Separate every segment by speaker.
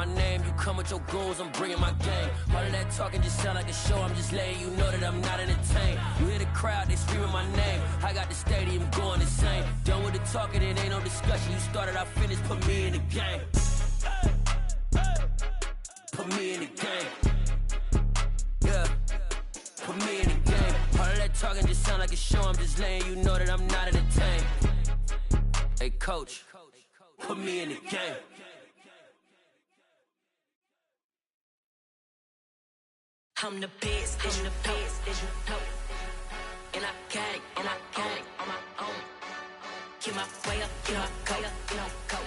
Speaker 1: my name. You come with your goons, I'm bringing my gang. All of that talking just sound like a show. I'm just letting you know that I'm not entertained. You hear the crowd, they screaming my name. I got the stadium going insane. Done with the talking, it ain't no discussion. You started, I finished, put me in the game. Put me in the game. Yeah. Put me in the game. All of that talking just sound like a show. I'm just letting you know that I'm not entertained. Hey, coach, put me in the game.
Speaker 2: I'm the best, I'm the best, as you know. And I can't on my own. Get my way up, get my go, go.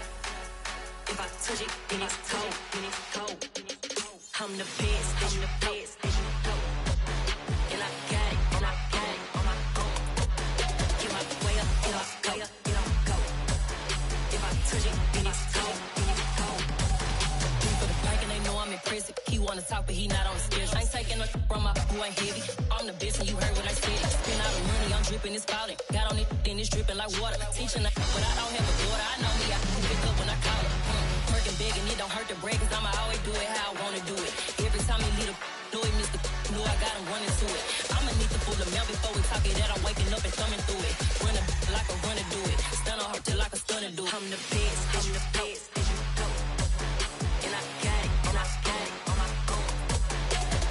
Speaker 2: If I touch it, then it's cold, I'm the best, as you know. And I can't on my own. Get my way up, get my go. If I touch it, then it's cold, for the bank and they know I'm impressive. He wanna talk, but he not on the schedule. I ain't taking no from my who ain't heavy. I'm the best, and you heard what I said. Spend all the money, I'm dripping, it's falling. Got on it, then it's dripping like water. Teaching that, but I don't have a daughter. I know me, I can pick up when I call her. Working big, and it don't hurt to break, cause I'ma always do it how I wanna do it. Every time he lead a know he missed the know I got him running to it. I'ma need to pull the mail before we talk it that I'm waking up and thumbing through it. Running like a runner do it. Stun on her till like a stunner do it. I'm the best, as you know. And I got it on my own.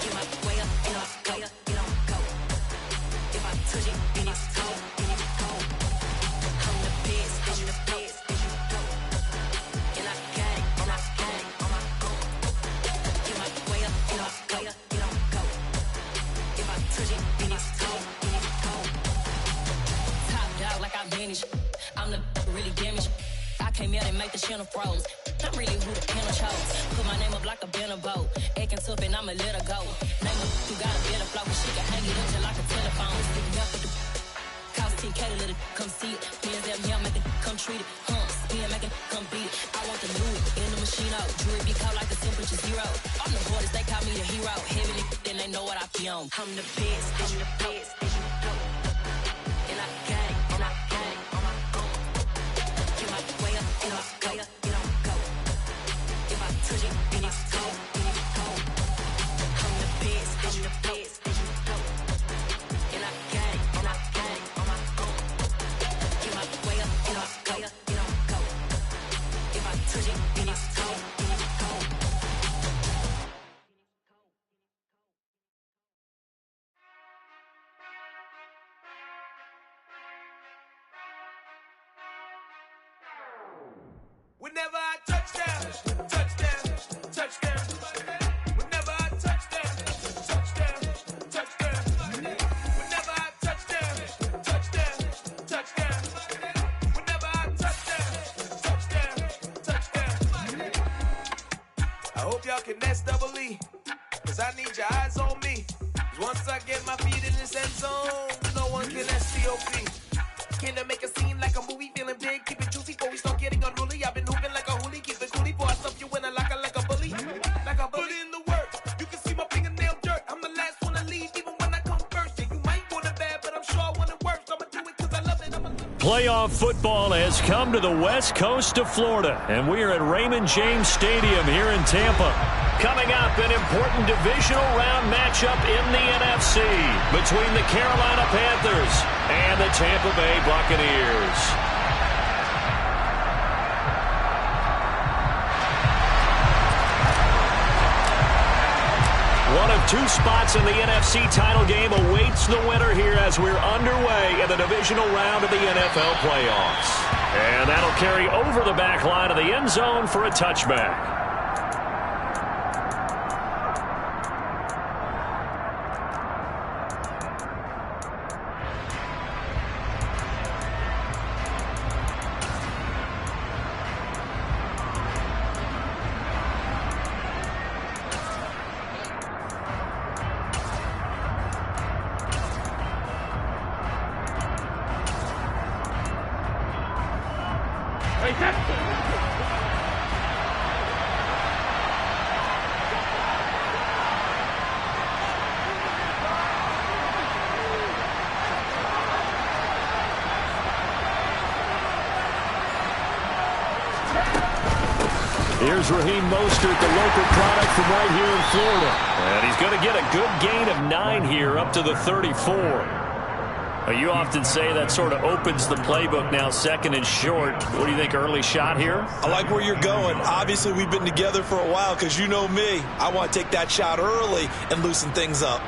Speaker 2: Get my way up, get my go. If I touch it, then it's cold, I'm the best, as you know. And I got it on my own. Get my way up, get my go. If I touch it, then it's cold, Top dog like I manage. I'm the really damaged. I came out and make the channel froze. I'm really who the panel chose. Put my name up like a banner boat. Acting tough and I'ma let her go. Name her who got a better flow. She can hang it up till like a telephone. Sticking up with the cost 10K to let it come see it. Hands down here, make it come treat it. Spin, make it come beat it. I want the new in the machine out. Jewelry be called like the temperature zero. I'm the hardest, they call me the hero. Heavy then they know what I be on. I'm the best, as you know. And I got it on my own. Get my way up, get my go. If I touch it, then it's cold, I'm the best, as you know. And I got it on my own. Get my way up, get my go. If I touch it, then it's cold,
Speaker 3: Whenever I touchdown. Whenever I touchdown. Whenever I touchdown. Whenever I touchdown. I hope y'all can nest double E, cause I need your eyes on me. Cause once I get my feet in this end zone, no one can STOP. Can I make a scene like a movie, feeling big, keep it juicy before we start getting unruly. I've been hooping like a hoolie, keep it coolie before I stuff you in a locker like a bully. Like a bully. Put in the work, you can see my fingernail dirt. I'm the last one to leave, even when I come first. And you might want it bad, but I'm sure I want it worse. I'ma do it cause I love it.
Speaker 4: Playoff football has come to the west coast of Florida, and we are at Raymond James Stadium here in Tampa. Coming up, an important divisional round matchup in the NFC between the Carolina Panthers and the Tampa Bay Buccaneers. One of two spots in the NFC title game awaits the winner here as we're underway in the divisional round of the NFL playoffs. And that'll carry over the back line of the end zone for a touchback. Here's Raheem Mostert, the local product from right here in Florida. And he's going to get a good gain of 9 here up to the 34. You often say that sort of opens the playbook now, second and short. What do you think, early shot here?
Speaker 5: I like where you're going. Obviously, we've been together for a while because you know me. I want to take that shot early and loosen things up.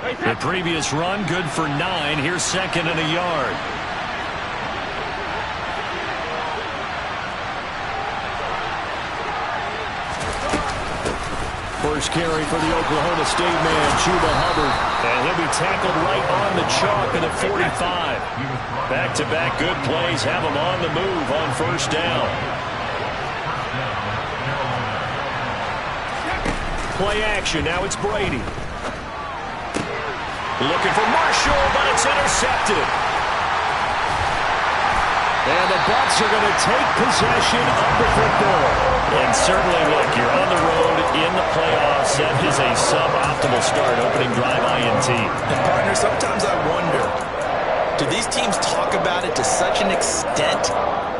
Speaker 4: The previous run, good for 9. Here's second and a yard. First carry for the Oklahoma State man, Chuba Hubbard. And he'll be tackled right on the chalk at the 45. Back-to-back good plays have him on the move on first down. Play action, now it's Brady. Looking for Marshall, but it's intercepted. And the Bucs are going to take possession of the football. And certainly, look, you're on the road in the playoffs. That is a suboptimal start, opening drive INT.
Speaker 5: And partner, sometimes I wonder, do these teams talk about it to such an extent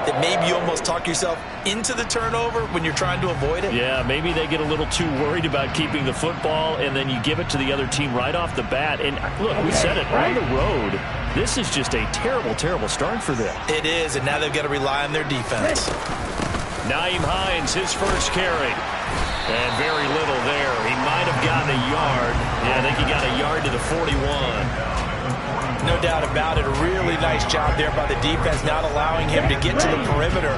Speaker 5: that maybe you almost talk yourself into the turnover when you're trying to avoid it?
Speaker 4: Yeah, maybe they get a little too worried about keeping the football, and then you give it to the other team right off the bat. And look, we said it, on the road, this is just a terrible, terrible start for them.
Speaker 5: It is, and now they've got to rely on their defense.
Speaker 4: Nyheim Hines, his first carry. And very little there. He might have gotten a yard. Yeah, I think he got a yard to the 41.
Speaker 5: No doubt about it. A really nice job there by the defense, not allowing him to get to the perimeter.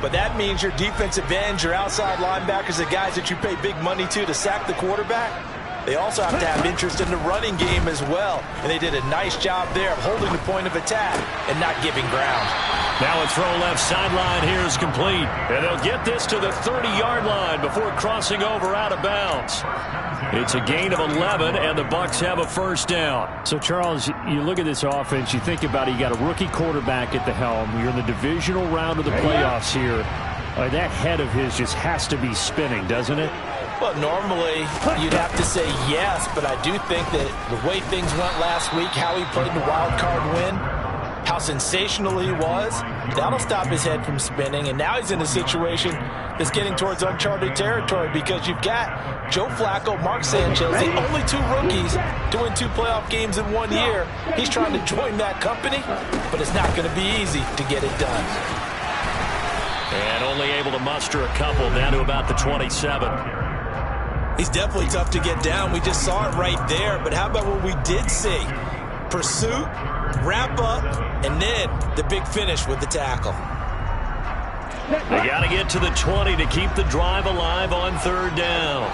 Speaker 5: But that means your defensive ends, your outside linebackers, the guys that you pay big money to sack the quarterback, they also have to have interest in the running game as well. And they did a nice job there of holding the point of attack and not giving ground.
Speaker 4: Now a throw left sideline here is complete. And they'll get this to the 30-yard line before crossing over out of bounds. It's a gain of 11, and the Bucs have a first down.
Speaker 6: So, Charles, you look at this offense, you think about it, you got a rookie quarterback at the helm. You're in the divisional round of the playoffs here. That head of his just has to be spinning, doesn't it?
Speaker 5: Well, normally you'd have to say yes, but I do think that the way things went last week, how he played the wild card win, how sensational he was, that'll stop his head from spinning. And now he's in a situation that's getting towards uncharted territory because you've got Joe Flacco, Mark Sanchez, the only 2 rookies doing 2 playoff games in 1 year. He's trying to join that company, but it's not going to be easy to get it done.
Speaker 4: And only able to muster a couple down to about the 27.
Speaker 5: He's definitely tough to get down. We just saw it right there. But how about what we did see? Pursuit, wrap up, and then the big finish with the tackle.
Speaker 4: They got to get to the 20 to keep the drive alive on third down.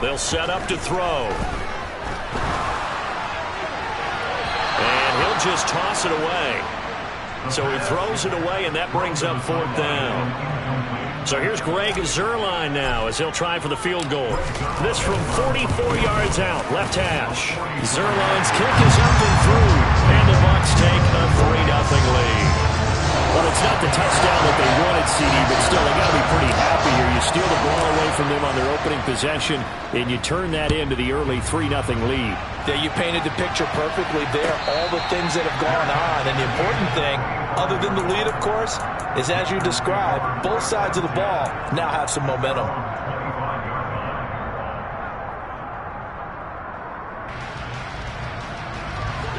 Speaker 4: They'll set up to throw. And he'll just toss it away. So he throws it away, and that brings up fourth down. So here's Greg Zuerlein now as he'll try for the field goal. This from 44 yards out, left hash. Zuerlein's kick is up and through, and the Bucs take a 3-0 lead. Well, it's not the touchdown that they wanted, CD, but still, they got to be pretty happy here. You steal the ball away from them on their opening possession, and you turn that into the early 3-0 lead.
Speaker 5: Yeah, you painted the picture perfectly there, all the things that have gone on. And the important thing, other than the lead, of course, is as you described, both sides of the ball now have some momentum.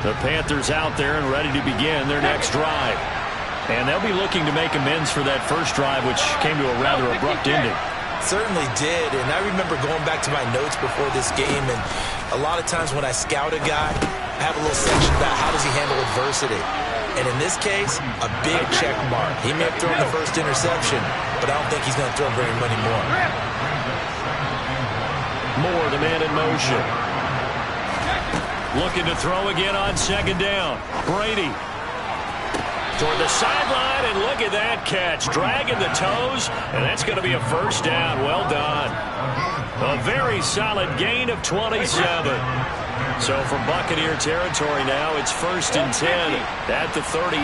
Speaker 4: The Panthers out there and ready to begin their next drive. And they'll be looking to make amends for that first drive, which came to a rather abrupt ending.
Speaker 5: Certainly did, and I remember going back to my notes before this game, and a lot of times when I scout a guy, I have a little section about how does he handle adversity. And in this case, a big check mark. He may have thrown the first interception, but I don't think he's going to throw very many more.
Speaker 4: Moore, the man in motion. Looking to throw again on second down. Brady. Toward the sideline, and look at that catch. Dragging the toes, and that's going to be a first down. Well done. A very solid gain of 27. So from Buccaneer territory now, it's 1st and 10 at the 38.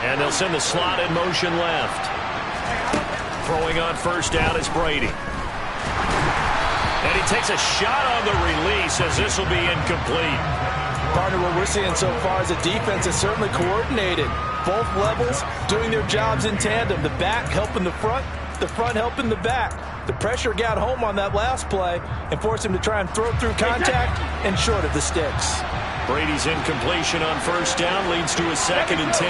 Speaker 4: And they'll send the slot in motion left. Throwing on first down is Brady. And he takes a shot on the release as this will be incomplete.
Speaker 5: Partner, what we're seeing so far is the defense is certainly coordinated. Both levels doing their jobs in tandem. The back helping the front helping the back. The pressure got home on that last play and forced him to try and throw through contact and short of the sticks.
Speaker 4: Brady's incompletion on first down leads to a 2nd and 10.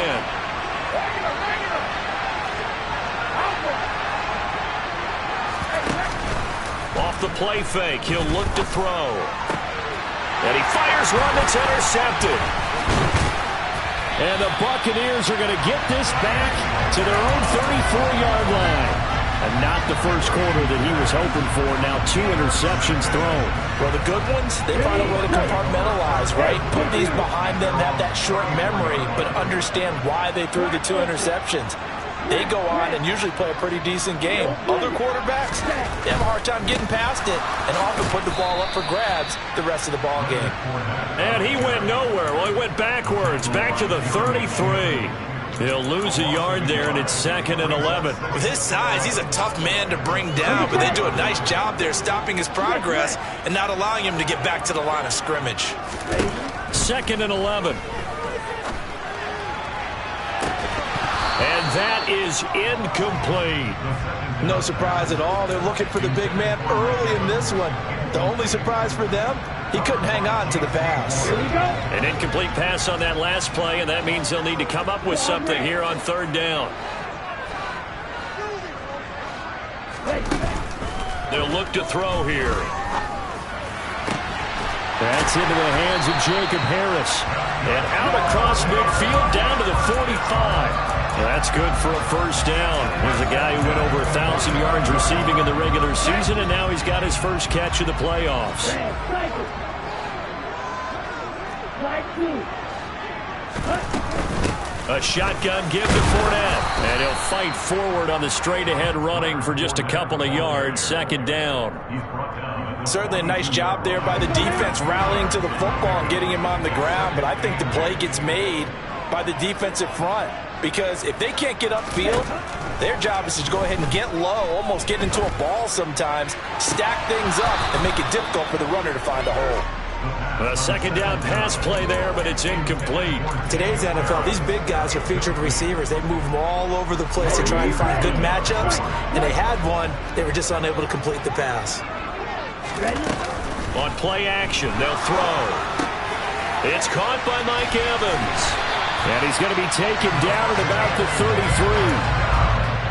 Speaker 4: Off the play fake, he'll look to throw. And he fires one that's intercepted. And the Buccaneers are going to get this back to their own 34-yard line. And not the first quarter that he was hoping for. Now 2 interceptions thrown.
Speaker 5: Well, the good ones, they find a way to compartmentalize, right? Put these behind them, have that short memory, but understand why they threw the 2 interceptions. They go on and usually play a pretty decent game. Other quarterbacks, they have a hard time getting past it and often put the ball up for grabs the rest of the ball game.
Speaker 4: And he went nowhere. Well, he went backwards, back to the 33. He'll lose a yard there, and it's 2nd and 11.
Speaker 5: With his size, he's a tough man to bring down, but they do a nice job there stopping his progress and not allowing him to get back to the line of scrimmage.
Speaker 4: 2nd and 11. And that is incomplete.
Speaker 5: No surprise at all. They're looking for the big man early in this one. The only surprise for them, he couldn't hang on to the pass.
Speaker 4: An incomplete pass on that last play, and that means they'll need to come up with something here on 3rd down. They'll look to throw here.
Speaker 6: That's into the hands of Jacob Harris.
Speaker 4: And out across midfield down to the 45. That's good for a first down. Here's a guy who went over 1,000 yards receiving in the regular season, and now he's got his first catch of the playoffs. A shotgun give to Fournette, and he'll fight forward on the straight-ahead running for just a couple of yards. 2nd down.
Speaker 5: Certainly a nice job there by the defense rallying to the football and getting him on the ground, but I think the play gets made by the defensive front, because if they can't get upfield, their job is to go ahead and get low, almost get into a ball sometimes, stack things up, and make it difficult for the runner to find a hole.
Speaker 4: A 2nd down pass play there, but it's incomplete.
Speaker 5: Today's NFL, these big guys are featured receivers. They move them all over the place to try and find good matchups, and they had one. They were just unable to complete the pass.
Speaker 4: On play action, they'll throw. It's caught by Mike Evans.
Speaker 6: And he's going to be taken down at about the 33.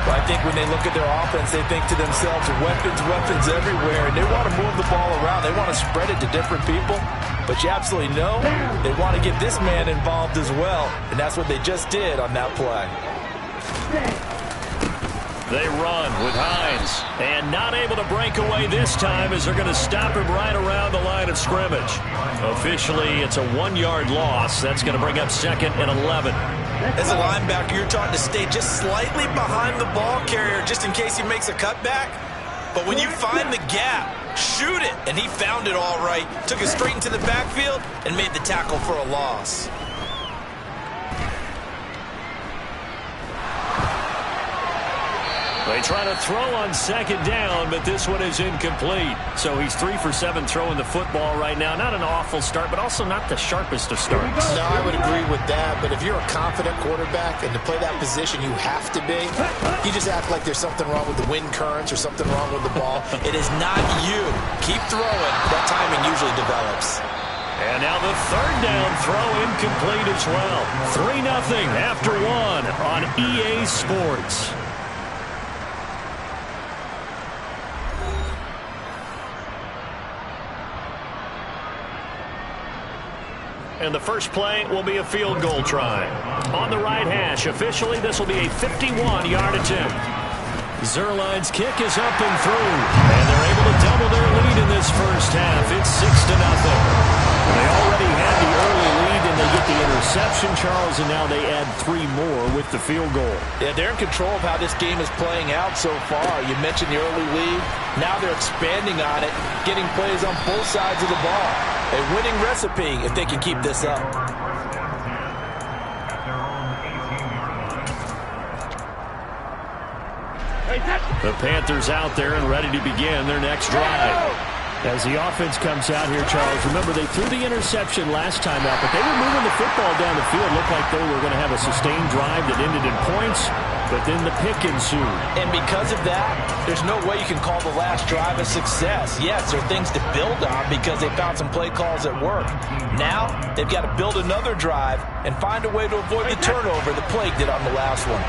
Speaker 5: Well, I think when they look at their offense, they think to themselves, weapons everywhere, and they want to move the ball around. They want to spread it to different people, but you absolutely know they want to get this man involved as well, and that's what they just did on that play.
Speaker 4: They run with Hines, and not able to break away this time as they're going to stop him right around the line of scrimmage. Officially, it's a 1-yard loss. That's going to bring up 2nd and 11.
Speaker 5: As a linebacker, you're taught to stay just slightly behind the ball carrier just in case he makes a cutback. But when you find the gap, shoot it. And he found it all right. Took it straight into the backfield and made the tackle for a loss.
Speaker 4: They try to throw on 2nd down, but this one is incomplete. So he's 3 for 7 throwing the football right now. Not an awful start, but also not the sharpest of starts.
Speaker 7: No, I would agree with that. But if you're a confident quarterback and to play that position you have to be, you just act like there's something wrong with the wind currents or something wrong with the ball.
Speaker 5: It is not you. Keep throwing. That timing usually develops.
Speaker 4: And now the 3rd down throw incomplete as well. 3-0 after 1 on EA Sports. And the first play will be a field goal try. On the right hash, officially, this will be a 51-yard attempt. Zerline's kick is up and through. And they're able to double their lead in this first half. It's 6-0. They already had the early lead, and they get the interception, Charles, and now they add 3 more with the field goal.
Speaker 5: Yeah, they're in control of how this game is playing out so far. You mentioned the early lead. Now they're expanding on it, getting plays on both sides of the ball. A winning recipe if they can keep this up.
Speaker 4: The Panthers out there and ready to begin their next drive.
Speaker 6: As the offense comes out here, Charles, remember they threw the interception last time out, but they were moving the football down the field. Looked like they were going to have a sustained drive that ended in points, but then the pick ensued.
Speaker 5: And because of that, there's no way you can call the last drive a success. Yes, there are things to build on because they found some play calls that work. Now, they've got to build another drive and find a way to avoid the turnover the Plague did on the last one.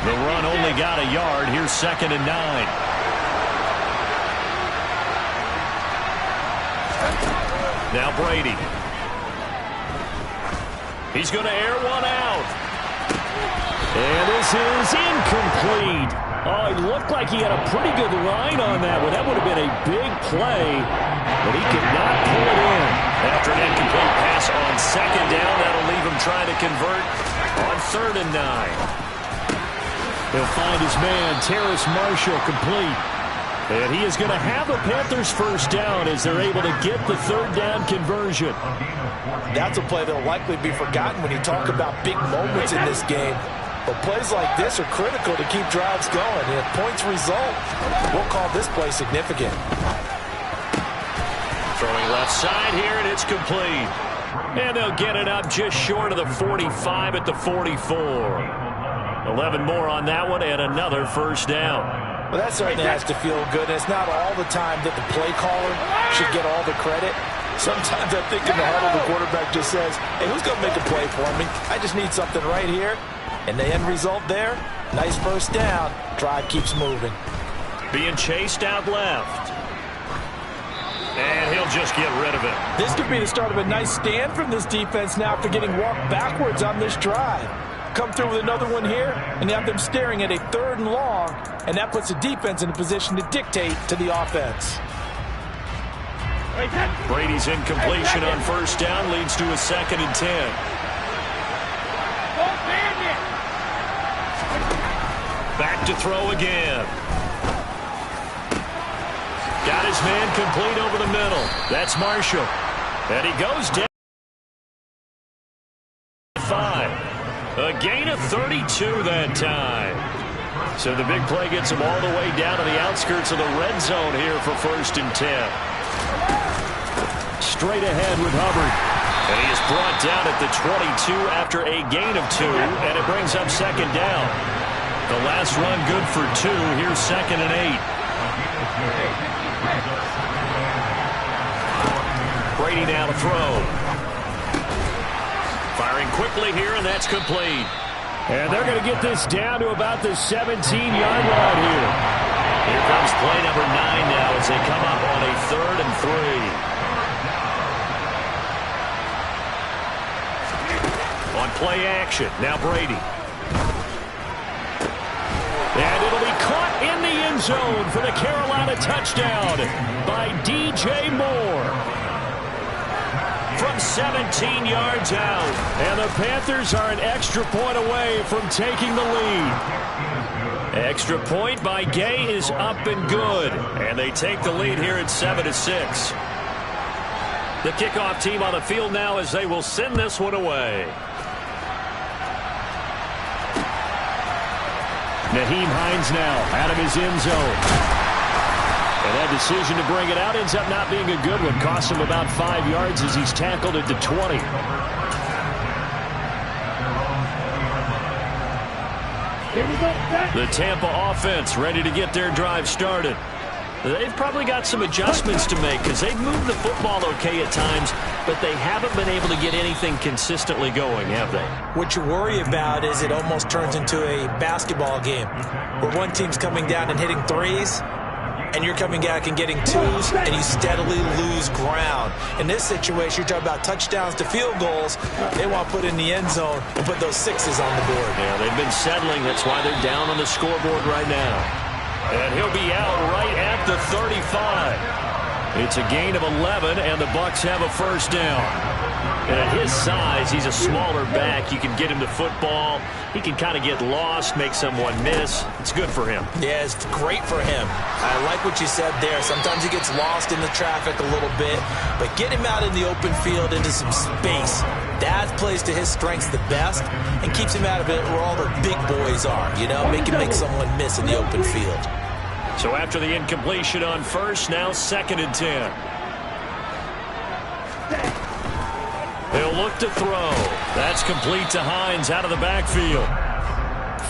Speaker 4: The run only got a yard. Here's 2nd and 9. Now Brady. He's going to air one out.
Speaker 6: And this is incomplete. Oh, it looked like he had a pretty good line on that one. That would have been a big play, but he could not pull it in.
Speaker 4: After an incomplete pass on 2nd down, that'll leave him trying to convert on 3rd and 9.
Speaker 6: He'll find his man, Terrace Marshall, complete. And he is going to have the Panthers first down as they're able to get the 3rd down conversion.
Speaker 5: That's a play that will likely be forgotten when you talk about big moments in this game. But plays like this are critical to keep drives going. And if points result, we'll call this play significant.
Speaker 4: Throwing left side here, and it's complete.
Speaker 6: And they'll get it up just short of the 45 at the 44. 11 more on that one and another first down.
Speaker 5: Well, that certainly has to feel good. And it's not all the time that the play caller should get all the credit. Sometimes I think in the huddle, the quarterback just says, hey, who's going to make a play for me? I just need something right here. And the end result there, nice first down. Drive keeps moving.
Speaker 4: Being chased out left. And he'll just get rid of it.
Speaker 5: This could be the start of a nice stand from this defense now after getting walked backwards on this drive. Come through with another one here, and have them staring at a 3rd and long, and that puts the defense in a position to dictate to the offense.
Speaker 4: Brady's incompletion on first down leads to a 2nd and 10. Back to throw again. Got his man complete over the middle. That's Marshall. And he goes down. 5. A gain of 32 that time. So the big play gets him all the way down to the outskirts of the red zone here for 1st and 10.
Speaker 6: Straight ahead with Hubbard.
Speaker 4: And he is brought down at the 22 after a gain of 2, and it brings up 2nd down. The last run good for 2. Here's 2nd and 8. Brady now to throw. Firing quickly here, and that's complete.
Speaker 6: And they're going to get this down to about the 17-yard line here.
Speaker 4: Here comes play number 9 now as they come up on a 3rd and 3. On play action, now Brady.
Speaker 6: And it'll be caught in the end zone for the Carolina touchdown by DJ Moore. From 17 yards out. And the Panthers are an extra point away from taking the lead.
Speaker 4: Extra point by Gay is up and good. And they take the lead here at 7-6. The kickoff team on the field now as they will send this one away.
Speaker 6: Nyheim Hines now out of his end zone. And that decision to bring it out ends up not being a good one. Costs him about 5 yards as he's tackled at the 20.
Speaker 4: The Tampa offense ready to get their drive started. They've probably got some adjustments to make because they've moved the football okay at times, but they haven't been able to get anything consistently going, have they?
Speaker 5: What you worry about is it almost turns into a basketball game where one team's coming down and hitting threes, and you're coming back and getting twos, and you steadily lose ground. In this situation, you're talking about touchdowns to field goals. They want to put in the end zone and put those 6s on the board.
Speaker 4: Yeah, they've been settling. That's why they're down on the scoreboard right now. And he'll be out right at the 35. It's a gain of 11, and the Bucs have a first down. And at his size, he's a smaller back. You can get him the football. He can kind of get lost, make someone miss. It's good for him.
Speaker 5: Yeah, it's great for him. I like what you said there. Sometimes he gets lost in the traffic a little bit, but get him out in the open field into some space. That plays to his strengths the best and keeps him out of it where all the big boys are, you know, make someone miss in the open field.
Speaker 6: So after the incompletion on first, now 2nd and 10. He'll look to throw. That's complete to Hines out of the backfield.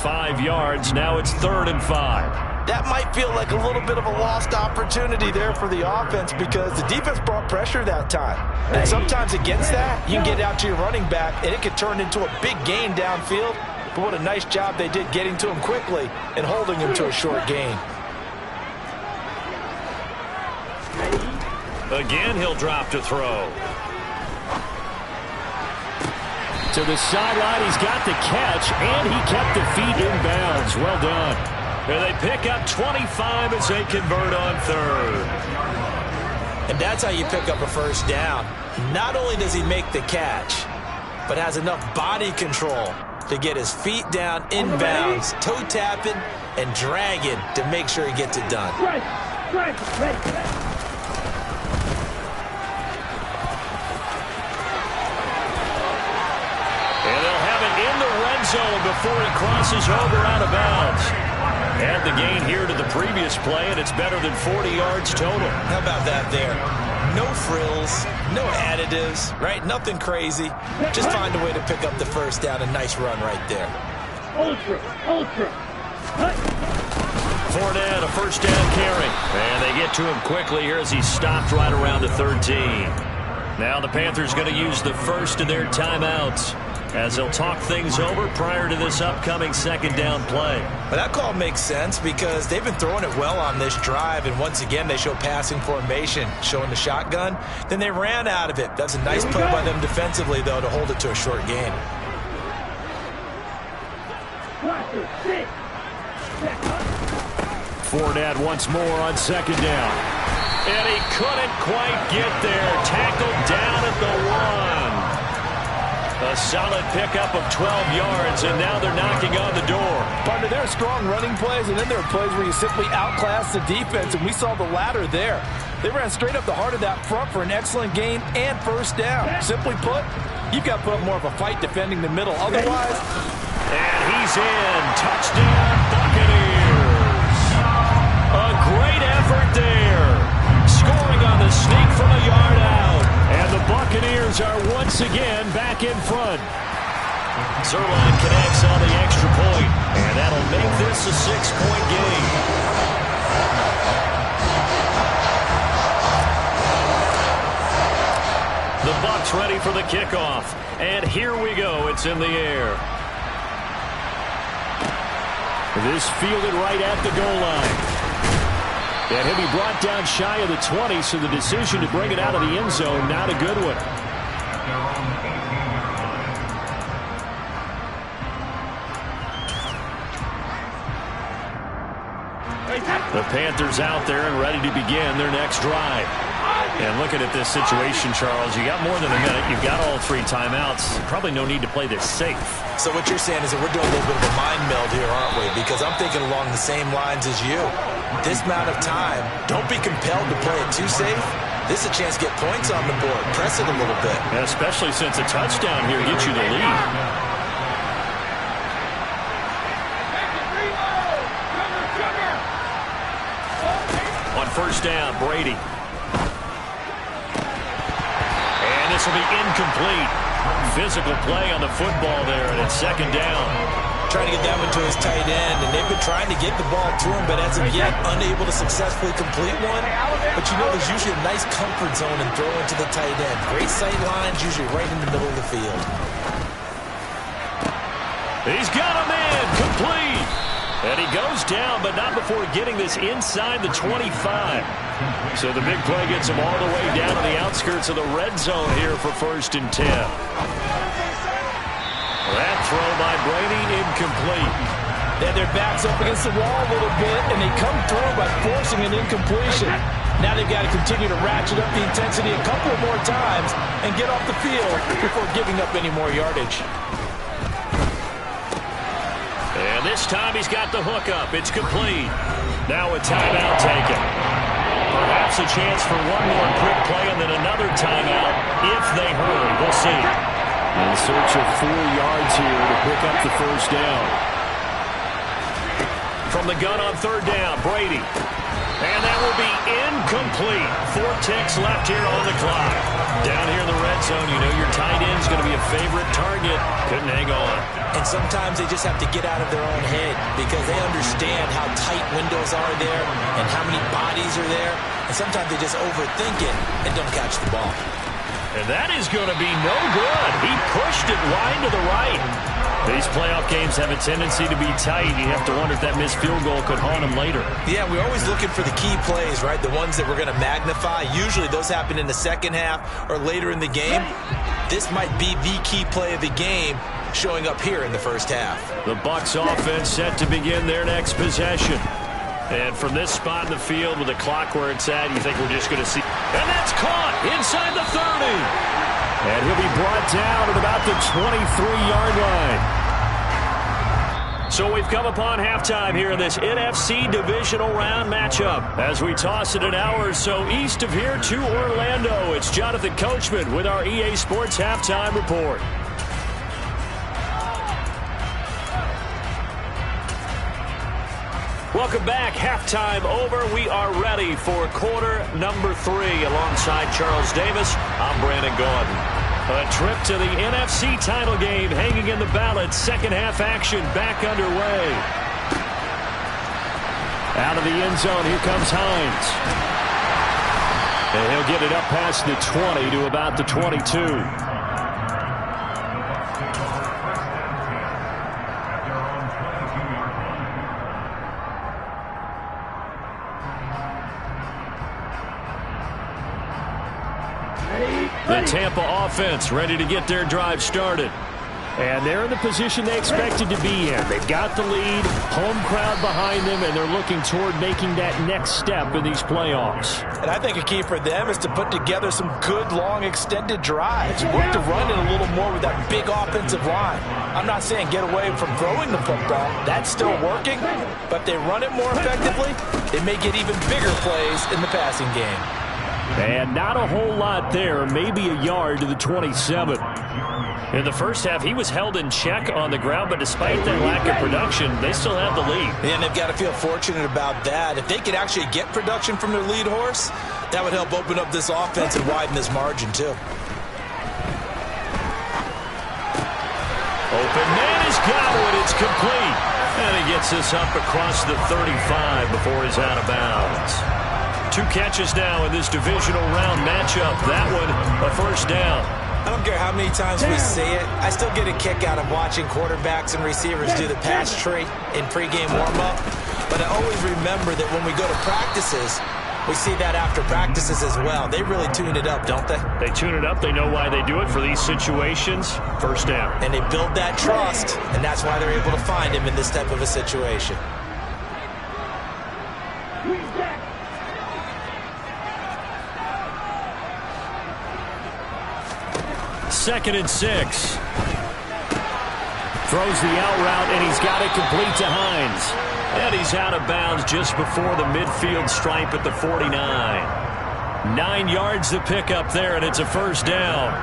Speaker 6: 5 yards. Now it's 3rd and 5.
Speaker 5: That might feel like a little bit of a lost opportunity there for the offense because the defense brought pressure that time. And sometimes against that, you can get out to your running back, and it could turn into a big gain downfield. But what a nice job they did getting to him quickly and holding him to a short gain.
Speaker 6: Again, he'll drop to throw. To the sideline, he's got the catch, and he kept the feet in bounds. Well done. And they pick up 25 as they convert on 3rd.
Speaker 5: And that's how you pick up a first down. Not only does he make the catch, but has enough body control to get his feet down in bounds, toe tapping and dragging to make sure he gets it done.
Speaker 6: And they'll have it in the red zone before he crosses over out of bounds. And the gain here to the previous play, and it's better than 40 yards total.
Speaker 5: How about that there? No frills, no additives, right? Nothing crazy. Just find a way to pick up the first down. A nice run right there.
Speaker 6: Ultra. Fournette, a first down carry. And they get to him quickly here as he stopped right around the 13. Now the Panthers going to use the first of their timeouts as they'll talk things over prior to this upcoming 2nd down play.
Speaker 5: But that call makes sense because they've been throwing it well on this drive, and once again they show passing formation, showing the shotgun. Then they ran out of it. That's a nice play by them defensively, though, to hold it to a short gain.
Speaker 6: Fournette once more on 2nd down. And he couldn't quite get there. Tackled down at the 1. A solid pickup of 12 yards, and now they're knocking on the door.
Speaker 5: Partner, there are strong running plays, and then there are plays where you simply outclass the defense, and we saw the latter there. They ran straight up the heart of that front for an excellent gain and first down. Simply put, you've got to put up more of a fight defending the middle. Otherwise...
Speaker 6: And he's in. Touchdown, Buccaneers. A great effort there. Scoring on the sneak from a yard out. And the Buccaneers are once again back in front. Zerline connects on the extra point, and that'll make this a 6-point game. The Bucs ready for the kickoff. And here we go. It's in the air. This fielded right at the goal line. And he'll be brought down shy of the 20, so the decision to bring it out of the end zone, not a good one. The Panthers out there and ready to begin their next drive. And looking at this situation, Charles, you got more than a minute. You've got all 3 timeouts. Probably no need to play this safe.
Speaker 5: So what you're saying is that we're doing a little bit of a mind meld here, aren't we? Because I'm thinking along the same lines as you. This amount of time, don't be compelled to play it too safe. This is a chance to get points on the board. Press it a little bit.
Speaker 6: Yeah, especially since a touchdown here gets you the lead. On first down, Brady. And this will be incomplete. Physical play on the football there, and it's 2nd down.
Speaker 5: Trying to get that one to his tight end, and they've been trying to get the ball to him, but as of yet, unable to successfully complete one. But you know, there's usually a nice comfort zone in throwing to the tight end. Great sight lines, usually right in the middle of the field.
Speaker 6: He's got him in, complete. And he goes down, but not before getting this inside the 25. So the big play gets him all the way down to the outskirts of the red zone here for 1st and 10. That throw by Brady, incomplete.
Speaker 5: They had their backs up against the wall a little bit, and they come through by forcing an incompletion. Now they've got to continue to ratchet up the intensity a couple more times and get off the field before giving up any more yardage.
Speaker 6: And this time he's got the hook up. It's complete. Now a timeout taken. Perhaps a chance for one more quick play and then another timeout if they hurry. We'll see. In search of 4 yards here to pick up the first down. From the gun on third down, Brady. And that will be incomplete. 4 ticks left here on the clock. Down here in the red zone, you know your tight end's going to be a favorite target. Couldn't hang on.
Speaker 5: And sometimes they just have to get out of their own head because they understand how tight windows are there and how many bodies are there. And sometimes they just overthink it and don't catch the ball.
Speaker 6: And that is going to be no good. He pushed it wide to the right. These playoff games have a tendency to be tight. You have to wonder if that missed field goal could haunt him later.
Speaker 5: Yeah, we're always looking for the key plays, right? The ones that we're going to magnify. Usually those happen in the second half or later in the game. This might be the key play of the game showing up here in the first half.
Speaker 6: The Bucs offense set to begin their next possession. And from this spot in the field with the clock where it's at, you think we're just going to see. And that's caught inside the 30. And he'll be brought down at about the 23-yard line. So we've come upon halftime here in this NFC divisional round matchup. As we toss it an hour or so east of here to Orlando, it's Jonathan Coachman with our EA Sports Halftime Report. Welcome back. Halftime over. We are ready for quarter number 3. Alongside Charles Davis, I'm Brandon Gaudin. A trip to the NFC title game hanging in the balance. Second half action back underway. Out of the end zone, here comes Hines. And he'll get it up past the 20 to about the 22. The Tampa offense ready to get their drive started. And they're in the position they expected to be in. They've got the lead, home crowd behind them, and they're looking toward making that next step in these playoffs.
Speaker 5: And I think a key for them is to put together some good, long, extended drives. Work to run it a little more with that big offensive line. I'm not saying get away from throwing the football. That's still working. But if they run it more effectively, they may get even bigger plays in the passing game.
Speaker 6: And not a whole lot there, maybe a yard to the 27. In the first half, he was held in check on the ground, but despite that lack of production, they still have the lead.
Speaker 5: And they've got to feel fortunate about that. If they could actually get production from their lead horse, that would help open up this offense and widen this margin, too.
Speaker 6: Open man has got it. It's complete. And he gets this up across the 35 before he's out of bounds. 2 catches now in this divisional round matchup. That one, a first down.
Speaker 5: I don't care how many times we say it. I still get a kick out of watching quarterbacks and receivers do the pass tree in pregame warm-up. But I always remember that when we go to practices, we see that after practices as well. They really tune it up, don't they?
Speaker 6: They tune it up. They know why they do it for these situations. First down.
Speaker 5: And they build that trust, and that's why they're able to find him in this type of a situation.
Speaker 6: Second and 6. Throws the out route, and he's got it complete to Hines. And he's out of bounds just before the midfield stripe at the 49. 9 yards to pick up there, and it's a first down.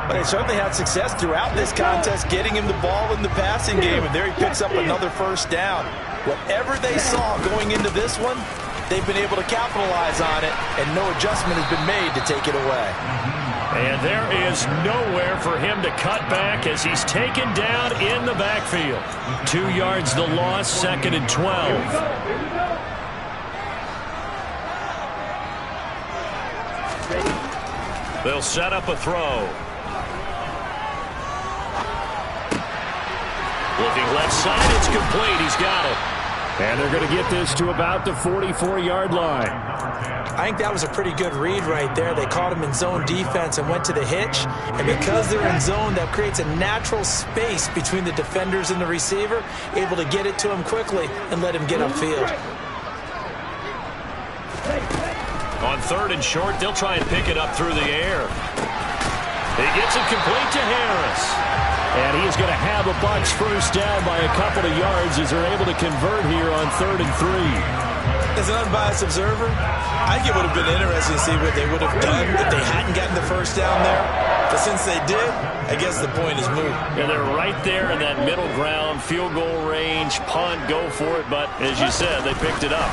Speaker 5: But they certainly had success throughout this contest getting him the ball in the passing game, and there he picks up another first down. Whatever they saw going into this one, they've been able to capitalize on it, and no adjustment has been made to take it away.
Speaker 6: And there is nowhere for him to cut back as he's taken down in the backfield. 2 yards the loss, second and 12. They'll set up a throw. Looking left side, it's complete. He's got it. And they're going to get this to about the 44-yard line.
Speaker 5: I think that was a pretty good read right there. They caught him in zone defense and went to the hitch. And because they're in zone, that creates a natural space between the defenders and the receiver, able to get it to him quickly and let him get upfield.
Speaker 6: On third and short, they'll try and pick it up through the air. He gets it complete to Harris. And he's going to have a Bucs first down by a couple of yards as they're able to convert here on 3rd and 3.
Speaker 5: As an unbiased observer, I think it would have been interesting to see what they would have done if they hadn't gotten the first down there. But since they did,
Speaker 7: I guess the point is moot.
Speaker 6: Yeah, they're right there in that middle ground, field goal range, punt, go for it. But as you said, they picked it up.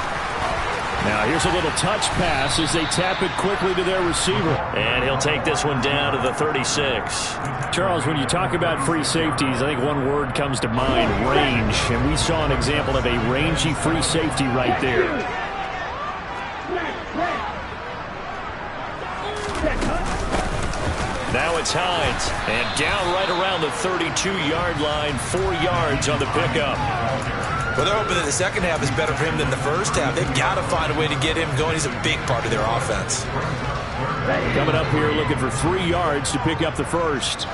Speaker 6: Now here's a little touch pass as they tap it quickly to their receiver. And he'll take this one down to the 36. Charles, when you talk about free safeties, I think one word comes to mind, range. And we saw an example of a rangy free safety right there. Now it's Hines. And down right around the 32-yard line, 4 yards on the pickup.
Speaker 7: Well, they're hoping that the second half is better for him than the first half. They've got to find a way to get him going. He's a big part of their offense.
Speaker 6: Coming up here looking for 3 yards to pick up the first.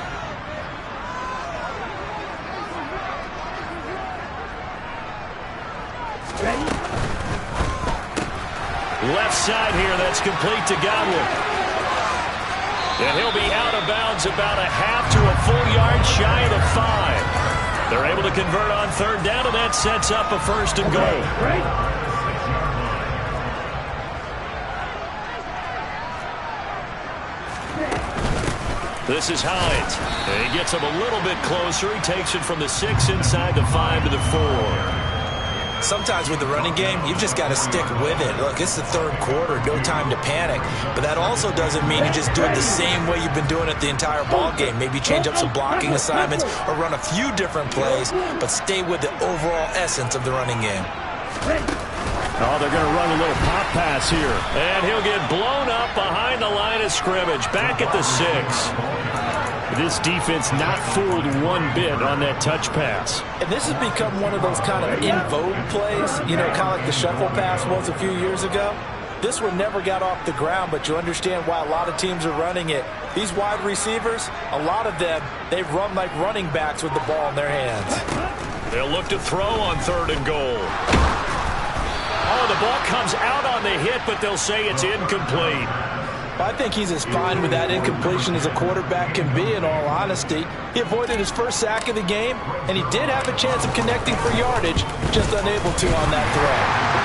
Speaker 6: Left side here, that's complete to Godwin. And he'll be out of bounds about a half to a full yard shy of the 5. They're able to convert on third down, and that sets up a first and goal. This is Hines. And he gets him a little bit closer. He takes it from the 6 inside the 5 to the 4.
Speaker 7: Sometimes with the running game, you've just got to stick with it. Look, it's the third quarter, no time to panic. But that also doesn't mean you just do it the same way you've been doing it the entire ball game. Maybe change up some blocking assignments or run a few different plays, but stay with the overall essence of the running game.
Speaker 6: Oh, they're going to run a little pop pass here. And he'll get blown up behind the line of scrimmage, back at the 6. This defense not fooled one bit on that touch pass.
Speaker 5: And this has become one of those kind of in vogue plays, you know, kind of like the shuffle pass was a few years ago. This one never got off the ground, but you understand why a lot of teams are running it. These wide receivers, a lot of them, they run like running backs with the ball in their hands.
Speaker 6: They'll look to throw on third and goal. Oh, the ball comes out on the hit, but they'll say it's incomplete.
Speaker 5: I think he's as fine with that incompletion as a quarterback can be, in all honesty. He avoided his first sack of the game, and he did have a chance of connecting for yardage, just unable to on that throw.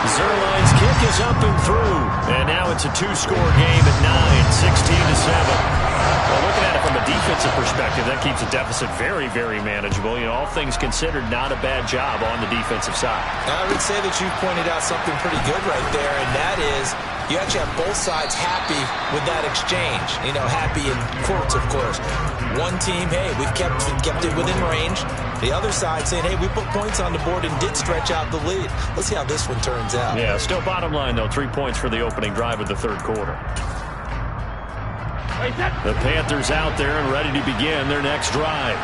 Speaker 6: Zuerlein's kick is up and through, and now it's a 2-score game at 9, 16-7. Well, looking at it from a defensive perspective, that keeps the deficit very, very manageable. You know, all things considered, not a bad job on the defensive side.
Speaker 7: I would say that you pointed out something pretty good right there, and that is you actually have both sides happy with that exchange. You know, happy in quotes, of course. One team, hey, we've kept it within range. The other side saying, hey, we put points on the board and did stretch out the lead. Let's see how this one turns out.
Speaker 6: Yeah, still bottom line, though, 3 points for the opening drive of the third quarter. The Panthers out there and ready to begin their next drive.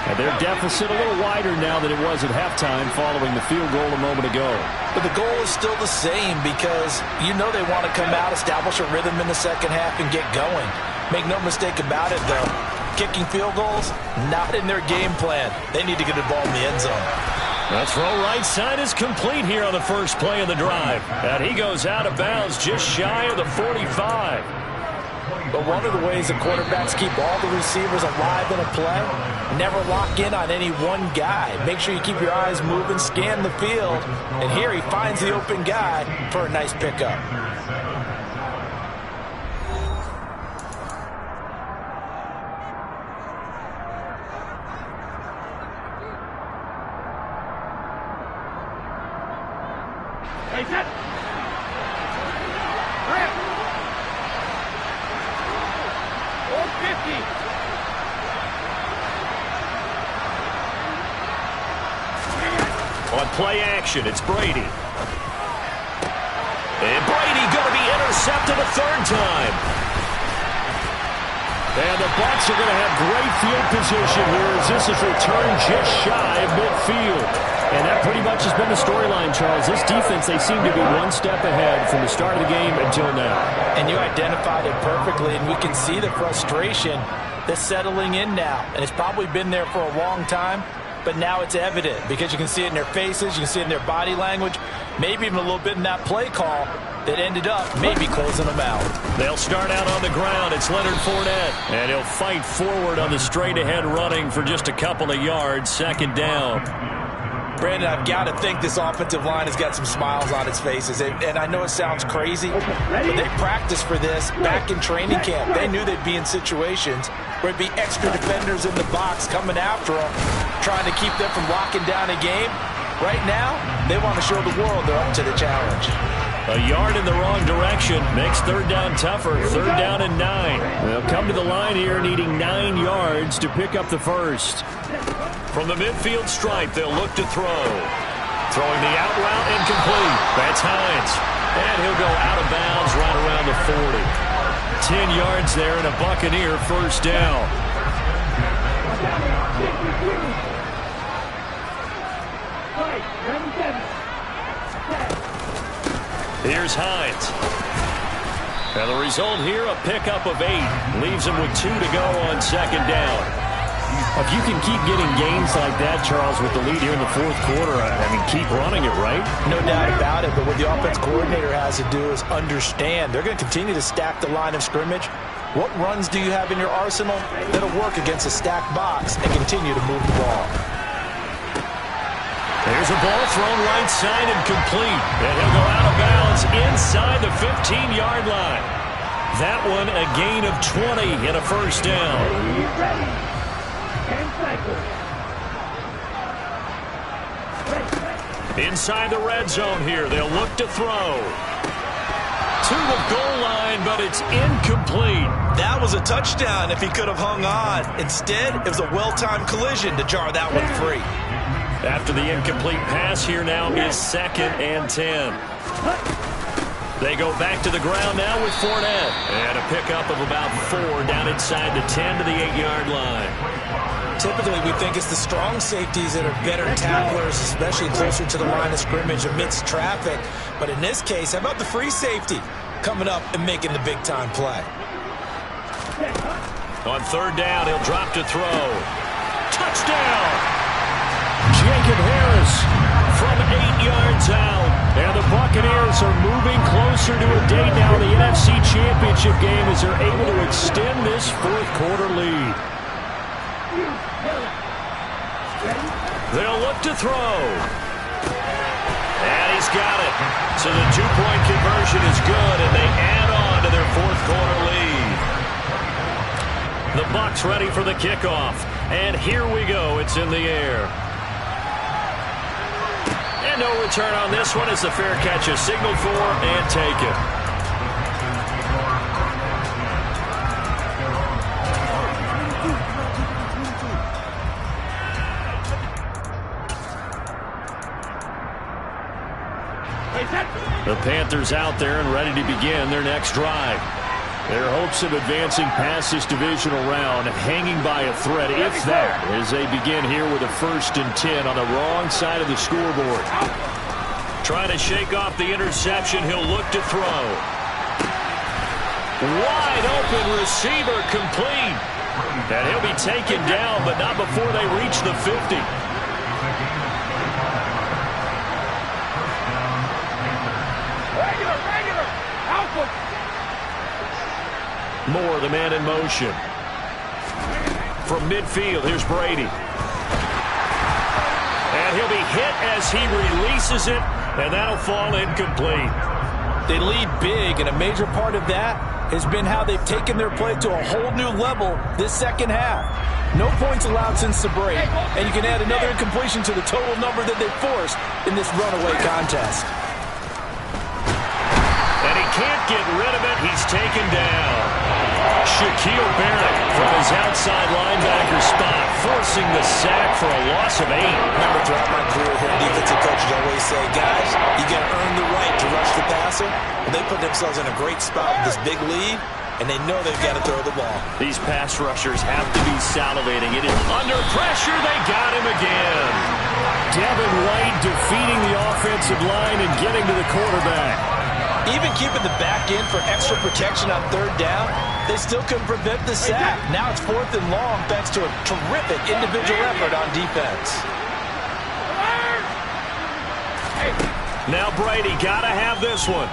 Speaker 6: And their deficit a little wider now than it was at halftime following the field goal a moment ago.
Speaker 5: But the goal is still the same because you know they want to come out, establish a rhythm in the second half, and get going. Make no mistake about it, though. Kicking field goals, not in their game plan. They need to get the ball in the end zone.
Speaker 6: The throw right side is complete here on the first play of the drive. And he goes out of bounds just shy of the 45.
Speaker 5: But one of the ways the quarterbacks keep all the receivers alive in a play, never lock in on any one guy. Make sure you keep your eyes moving, scan the field, and here he finds the open guy for a nice pickup.
Speaker 8: Hey, set!
Speaker 6: On play action, it's Brady. And Brady going to be intercepted a third time. And the Bucs are going to have great field position here as this is returned just shy of midfield. And that pretty much has been the storyline, Charles. This defense, they seem to be one step ahead from the start of the game until now.
Speaker 5: And you identified it perfectly, and we can see the frustration that's settling in now. And it's probably been there for a long time, but now it's evident because you can see it in their faces, you can see it in their body language, maybe even a little bit in that play call that ended up maybe closing them out.
Speaker 6: They'll start out on the ground. It's Leonard Fournette, and he'll fight forward on the straight-ahead running for just a couple of yards, second down.
Speaker 5: Brandon, I've got to think this offensive line has got some smiles on its faces. And I know it sounds crazy, but they practiced for this back in training camp. They knew they'd be in situations where it'd be extra defenders in the box coming after them, trying to keep them from locking down a game. Right now, they want to show the world they're up to the challenge.
Speaker 6: A yard in the wrong direction makes third down tougher. Third down and 9. They'll come to the line here needing 9 yards to pick up the first. From the midfield stripe, they'll look to throw. Throwing the out route incomplete. That's Hines. And he'll go out of bounds right around the 40. 10 yards there and a Buccaneer first down. Here's Hines. And the result here, a pickup of 8. Leaves him with 2 to go on second down. If you can keep getting gains like that, Charles, with the lead here in the fourth quarter, I mean, keep running it, right?
Speaker 5: No doubt about it, but what the offense coordinator has to do is understand. They're going to continue to stack the line of scrimmage. What runs do you have in your arsenal that'll work against a stacked box and continue to move the ball?
Speaker 6: There's a ball thrown right side and complete. And he'll go out of bounds inside the 15-yard line. That one a gain of 20 and a first down. Inside the red zone here. They'll look to throw. To the goal line, but it's incomplete.
Speaker 7: That was a touchdown if he could have hung on. Instead, it was a well-timed collision to jar that one free.
Speaker 6: After the incomplete pass, here now is second and 10. They go back to the ground now with Fournette. And a pickup of about 4 down inside the 10 to the 8-yard line.
Speaker 5: Typically, we think it's the strong safeties that are better tacklers, especially closer to the line of scrimmage amidst traffic. But in this case, how about the free safety coming up and making the big-time play?
Speaker 6: On third down, he'll drop to throw. Touchdown! Jacob Harris from 8 yards out. And the Buccaneers are moving closer to a date now in the NFC Championship game as they're able to extend this fourth quarter lead. They'll look to throw. And he's got it. So the 2-point conversion is good, and they add on to their fourth quarter lead. The Bucs ready for the kickoff. And here we go. It's in the air. And no return on this one as the fair catch is signaled for and taken. The Panthers out there and ready to begin their next drive. Their hopes of advancing past this divisional round hanging by a thread, if that, as they begin here with a 1st and 10 on the wrong side of the scoreboard. Trying to shake off the interception, he'll look to throw. Wide open receiver complete. And he'll be taken down, but not before they reach the 50. Moore, the man in motion. From midfield, here's Brady. And he'll be hit as he releases it, and that'll fall incomplete.
Speaker 5: They lead big, and a major part of that has been how they've taken their play to a whole new level this second half. No points allowed since the break, and you can add another incompletion to the total number that they've forced in this runaway contest.
Speaker 6: And he can't get rid of it. He's taken down. Shaquille Barrett from his outside linebacker spot, forcing the sack for a loss of 8.
Speaker 5: Remember, throughout my career here, defensive coaches always say, guys, you got to earn the right to rush the passer. Well, they put themselves in a great spot with this big lead, and they know they've got to throw the ball.
Speaker 6: These pass rushers have to be salivating. It is under pressure. They got him again. Devin White defeating the offensive line and getting to the quarterback.
Speaker 5: Even keeping the back end for extra protection on third down, they still couldn't prevent the sack. Now it's 4th and long thanks to a terrific individual effort on defense.
Speaker 6: Now Brady got to have this one.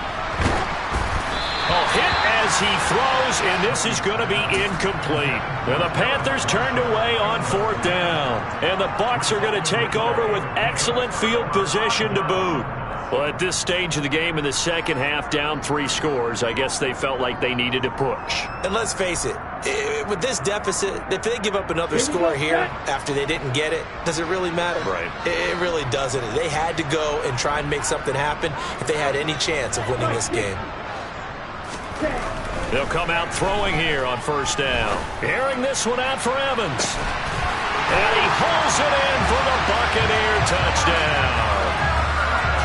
Speaker 6: Oh, hit as he throws, and this is going to be incomplete. And the Panthers turned away on 4th down. And the Bucs are going to take over with excellent field position to boot. Well, at this stage of the game in the second half, down 3 scores, I guess they felt like they needed to push.
Speaker 5: And let's face it,
Speaker 7: With this deficit, if they give up another score here after they didn't get it, does it really matter?
Speaker 4: Right.
Speaker 7: It really doesn't. They had to go and try and make something happen if they had any chance of winning this game.
Speaker 4: They'll come out throwing here on first down. Airing this one out for Evans. And he pulls it in for the Buccaneer touchdown.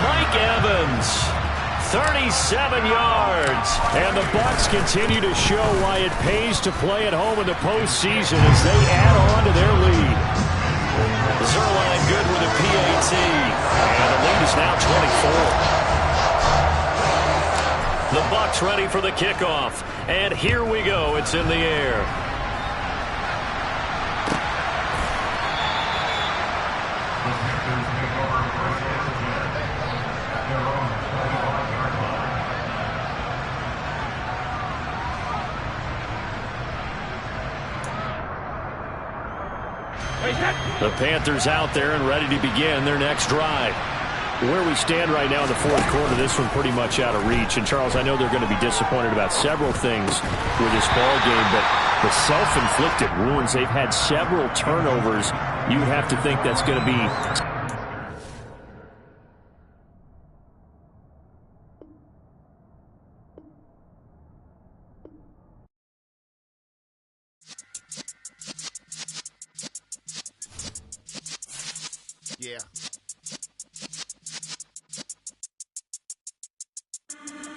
Speaker 4: Mike Evans, 37 yards. And the Bucs continue to show why it pays to play at home in the postseason as they add on to their lead. Zerline good with a PAT. And the lead is now 24. The Bucs ready for the kickoff. And here we go. It's in the air. The Panthers out there and ready to begin their next drive. Where we stand right now in the fourth quarter, this one pretty much out of reach. And, Charles, I know they're going to be disappointed about several things with this ball game, but the self-inflicted wounds, they've had several turnovers. You would have to think that's going to be...
Speaker 9: Yeah.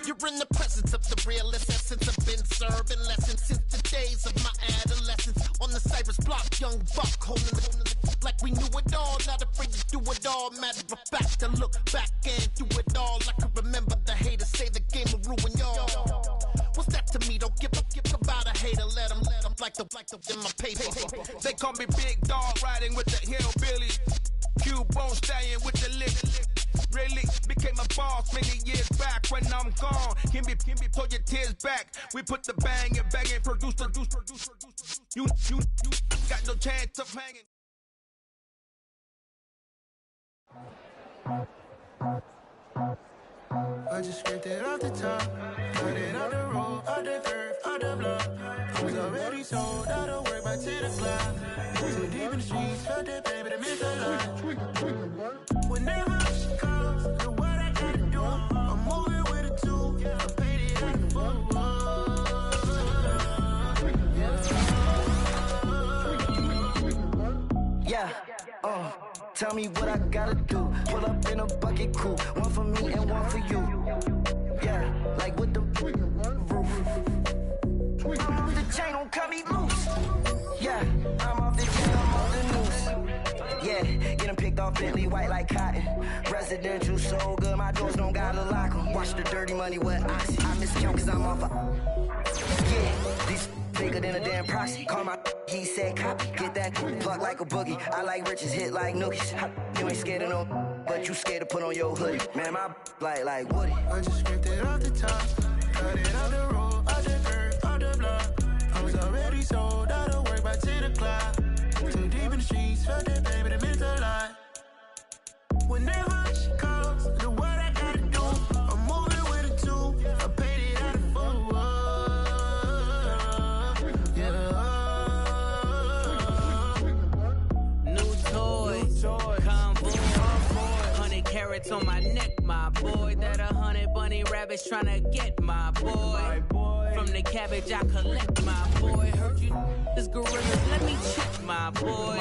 Speaker 9: You're in the presence of the realest essence. I've been serving lessons since the days of my adolescence. On the Cypress block, young buck holding the like we knew it all. Not afraid to do it all. Matter of fact, to look back and do it all. I can remember the haters say the game will ruin y'all. What's that to me? Don't give about a hater. Let them like the in my paper.
Speaker 3: They call me Big Dog, riding with the hillbilly. Cubone staying with the lick. Really became a boss many years back. When I'm gone, can be pull your tears back. We put the bang and produce. You got no chance of hanging.
Speaker 10: I just scraped it off the top, cut it off the road, off the curve, off the block. I was already sold, out of work by 10 o'clock. Too deep in the streets, felt that pain, but it meant a lot. Whenever she calls, know what I gotta do. I'm moving with a two, I paid it at the full. Yeah, tell me what I gotta do. Pull up in a bucket crew, one for me and one for you. Yeah, like with the roof. The chain don't cut me loose. Yeah, I'm off the chain, I'm off the noose. Yeah, getting picked off Bentley white like cotton. Residential so good, my doors don't gotta lock 'em. Watch the dirty money with oxy. I miscount cause I'm off yeah, these bigger than a damn proxy. Call my he said copy. Get that plug like a boogie. I like riches, hit like nookies. You ain't scared of no, but you scared to put on your hoodie. Man, my like Woody. I just scraped it off the top, cut it off the road, off the curve, off the block. I was already sold, out of work by 10 o'clock. Too deep in the streets, felt that pain, but it meant a lot. Whenever she calls, know what I gotta do. I'm moving with a two, I paid it at the full.
Speaker 11: Carrots on my neck, my boy. That 100 bunny rabbits tryna get my boy. From the cabbage I collect, my boy. Heard you this gorillas, let me check, my boy.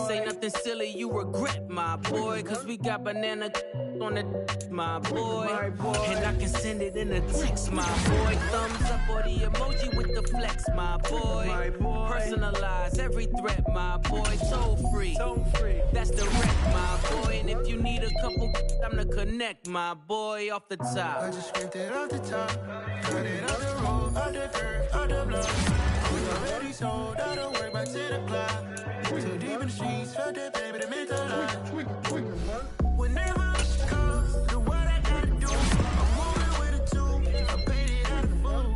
Speaker 11: Say nothing silly, you regret, my boy. Cause we got banana on the my boy. And I can send it in a text, my boy. Thumbs up or the emoji with the flex, my boy. Personalize every threat, my boy. Toll free, that's the wreck, my boy. And if you need a couple, I'm the connect, my boy, off the top.
Speaker 10: I just scraped it off the top, cut it off the road, off the curve, off the block. I was already sold, out of work by 10 o'clock. Too deep in the streets, felt that pain, but it meant a lot. Whenever she calls, know what I gotta do. I'm moving with a two, I paid it at the full.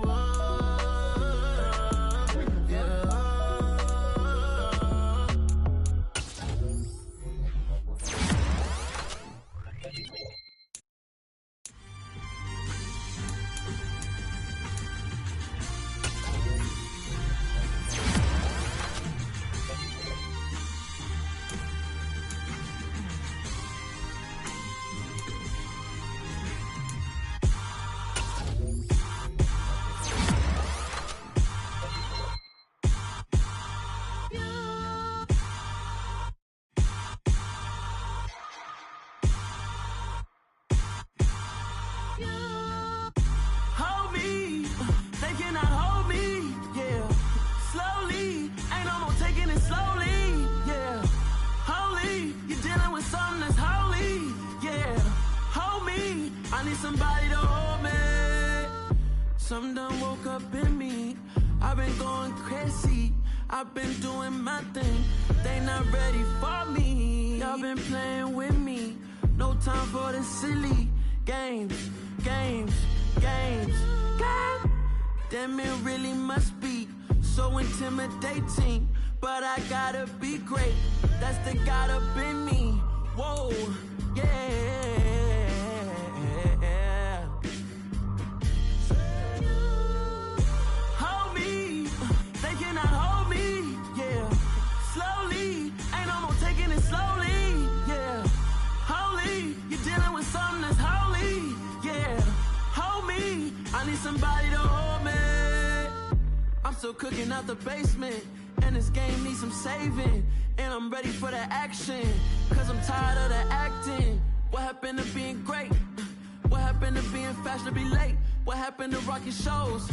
Speaker 11: I need somebody to hold me. Something done woke up in me. I've been going crazy. I've been doing my thing. They not ready for me. Y'all been playing with me. No time for the silly games. Damn, it really must be so intimidating. But I gotta be great. That's the God up in me. Whoa, yeah. Hold me, they cannot hold me, yeah. Slowly, ain't no more taking it slowly, yeah. Holy, you're dealing with something that's holy, yeah. Hold me, I need somebody to hold me. I'm still cooking out the basement, and this game needs some saving. And I'm ready for the action, cause I'm tired of the acting. What happened to being great? What happened to being fashionably late? What happened to rocking shows?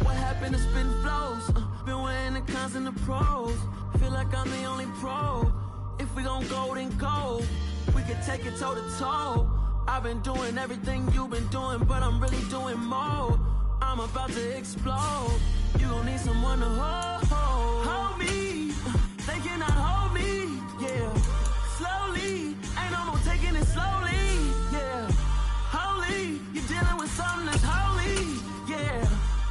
Speaker 11: What happened to spitting flows? Been weighing the cons and the pros. Feel like I'm the only pro. If we gon' go, then go. We could take it toe to toe. I've been doing everything you've been doing, but I'm really doing more. I'm about to explode. You gon' need someone to hold me. They cannot hold me, yeah. Slowly, ain't no more taking it slowly, yeah. Holy, you're dealing with something that's holy, yeah.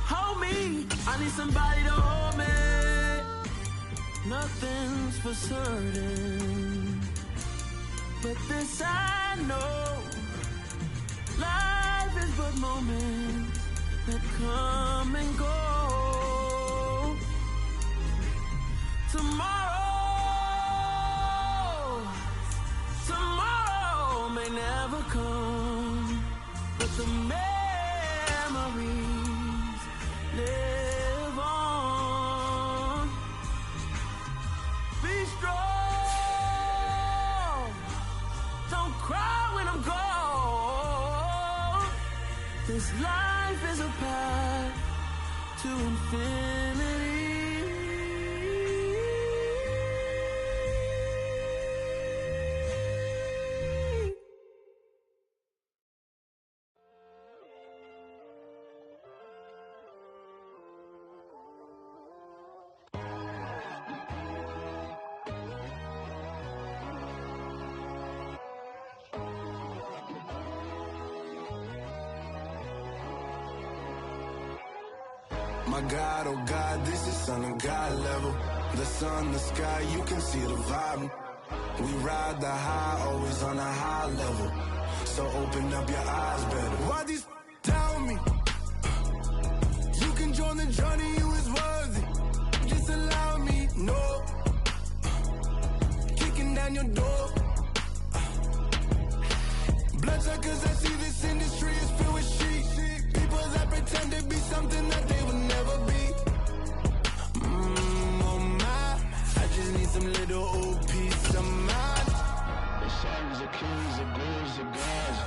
Speaker 11: Hold me, I need somebody to hold me. Nothing's for certain, but this I know. Life is but moments that come and go. Tomorrow may never come, but the memories live on. Be strong, don't cry when I'm gone. This life is a path to infinity.
Speaker 12: My God, oh God, this is Son of God level. The sun, the sky, you can see the vibe. We ride the high, always on a high level. So open up your eyes better. Why these tell me? You can join the journey, you is worthy. Just allow me, no. Kicking down your door. Bloodsuckers, I see this industry is filled with sheep. People that pretend to be something that they will never be. Oh my, I just need some little old peace of mind. The songs are kings, the goals are gods.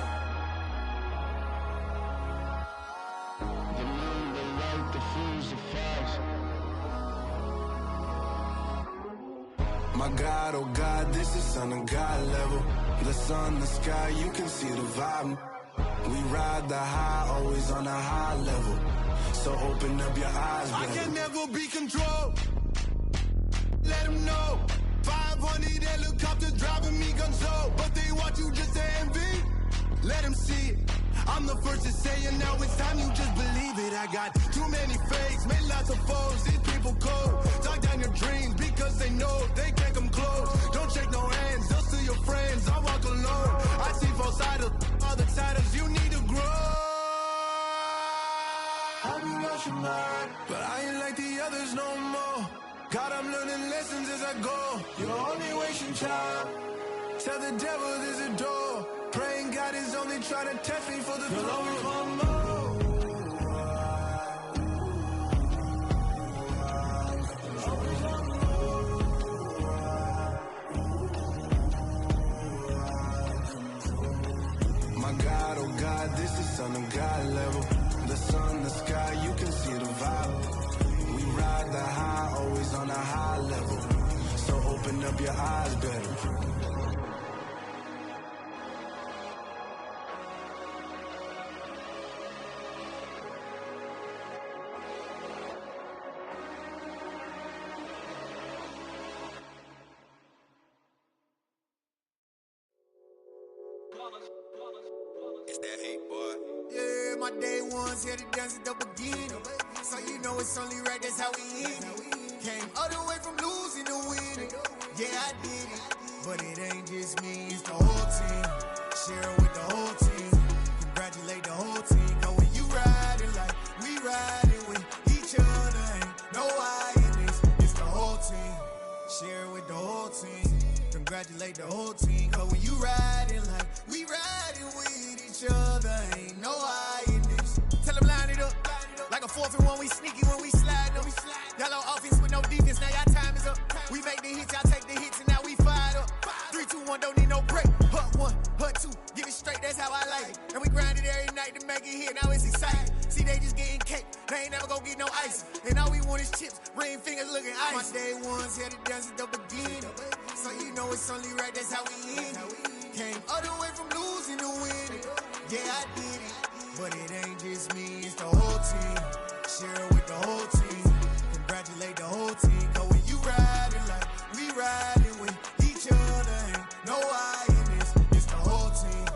Speaker 12: The moon, the light, the fools, the facts. My God, oh God, this is Son of God level. The sun, the sky, you can see the vibe. We ride the high, always on a high level. So open up your eyes, baby. I can never be controlled. Let them know. 500 helicopters driving me gonzo. But they want you just to envy. Let them see it. I'm the first to say it, now it's time you just believe it. I got too many fakes, made lots of foes. These people cold. Talk down your dreams because they know they can't come close. Don't shake no hands, they'll steal your friends. I walk alone. I see false idols, other titles. You need to grow. I've been rushing mine, but I ain't like the others no more. God, I'm learning lessons as I go. You're only wasting time. Tell the devil there's a door. Praying God is only trying to test me for the throne. You'll always want more. My God, oh God, this is Son of God level. The sun, the sky, you can see the vibe. We ride the high, always on a high level. So open up your eyes better.
Speaker 3: with my day ones, here to dance at the beginning. So you know it's only right, that's how we end it. Came all the way from losing to winning. Yeah, I did it, but it ain't just me, it's the whole team. Share it with the whole team. Congratulate the whole team. Cause when you riding like we riding with each other, ain't no I in this, it's the whole team. Share it with the whole team. Congratulate the whole team. Cause when you riding like we riding with each other, ain't no I in this. Tell them line it up. Like a 4th and 1, we sneaky when we slide them. Y'all on offense with no defense, now y'all time is up. We make the hits, y'all take the hits, and now we fired up. 3, 2, 1, don't need no break. Hut 1, hut 2, give it straight, that's how I like it. And we grind it every night to make it hit, now it's exciting. See, they just getting cake, they ain't never gonna get no ice. And all we want is chips, ring fingers looking ice. My day ones here to dance at the beginning. So you know it's only right, that's how we end it. Came all the way from losing to winning. Yeah, I did it, but it ain't just me, it's the whole team. Share it with the whole team. Congratulate the whole team. Cause when you riding like we riding with each other, ain't no I in this, it's the whole team.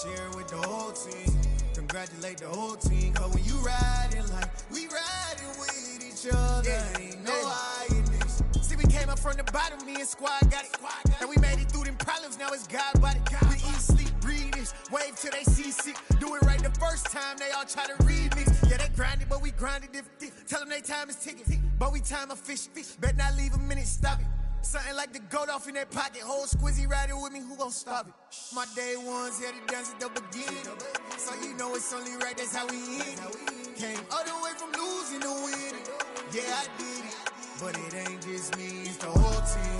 Speaker 3: Share it with the whole team. Congratulate the whole team. Cause when you riding like we riding with each other, ain't no I in this. See, we came up from the bottom, me and squad got it. And we made it through them problems, now it's God body. We eat, sleep, breathe this, wave till they see sick. Do it right the first time, they all try to remix. Yeah, they grinded, but we grinded different. Tell them they time is ticking, but we time efficient. Bet not leave a minute, stop it. Something like the goat off in their pocket. Whole squizzy riding with me, who gon' stop it? My day ones here to dance at the beginning. So you know it's only right, that's how we end it. Came all the way from losing to winning. Yeah, I did it, but it ain't just me, it's the whole team.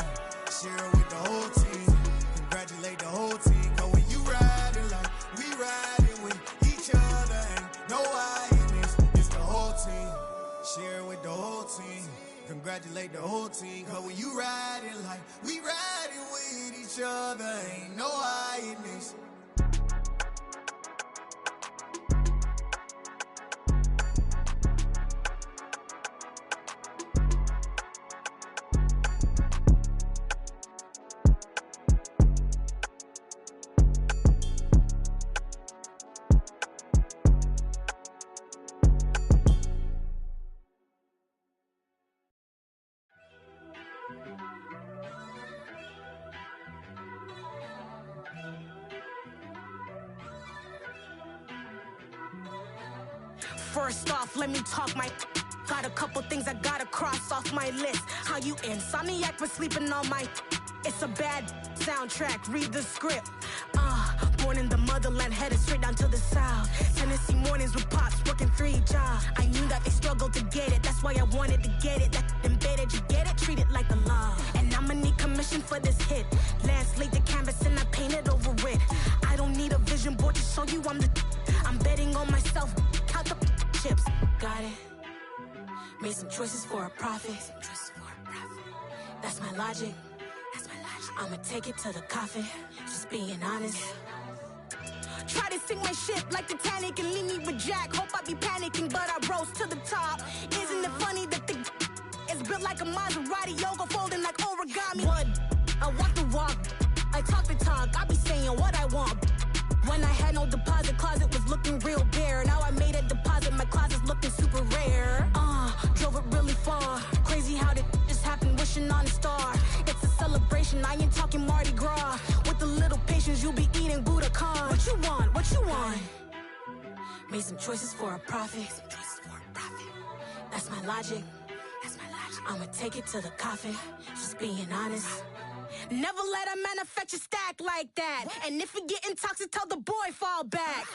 Speaker 3: Share it with the whole team. Congratulate the whole team. Cause when you riding like we riding with each other, ain't no I in this, it's the whole team. Share it with the whole team. Congratulate the whole team. Cause when you riding like we riding with each other, ain't no I in this.
Speaker 13: First off, let me talk my. Got a couple things I gotta cross off my list. How you insomniac for sleeping on my. It's a bad soundtrack, read the script. Born in the motherland, headed straight down to the south. Tennessee mornings with pops, working 3 jobs. I knew that they struggled to get it, that's why I wanted to get it. That embedded, you get it, treat it like the law. And I'ma need commission for this hit. Lance laid the canvas and I painted over it. I don't need a vision board to show you I'm the. I'm betting on myself, count the chips. Got it. Made some choices for a profit. That's my logic. I'ma take it to the coffin. Just being honest. Try to sink my ship like Titanic and leave me with Jack. Hope I be panicking, but I rose to the top. Isn't it funny that the is built like a Maserati, yoga folding like origami? What? I walk the walk, I talk the talk. I be saying what I want. When I had no deposit, closet was looking real bare. Now I made a deposit, my closet's looking super rare. Drove it really far. Crazy how did just happen, wishing on a star. It's a celebration, I ain't talking Mardi Gras. With a little patience, you'll be eating Budokan. What you want? What you want? Made some choices for a profit. That's my logic. I'ma take it to the coffin. Just being honest. Never let a manufacturer stack like that. And if you getting toxic, tell the boy fall back.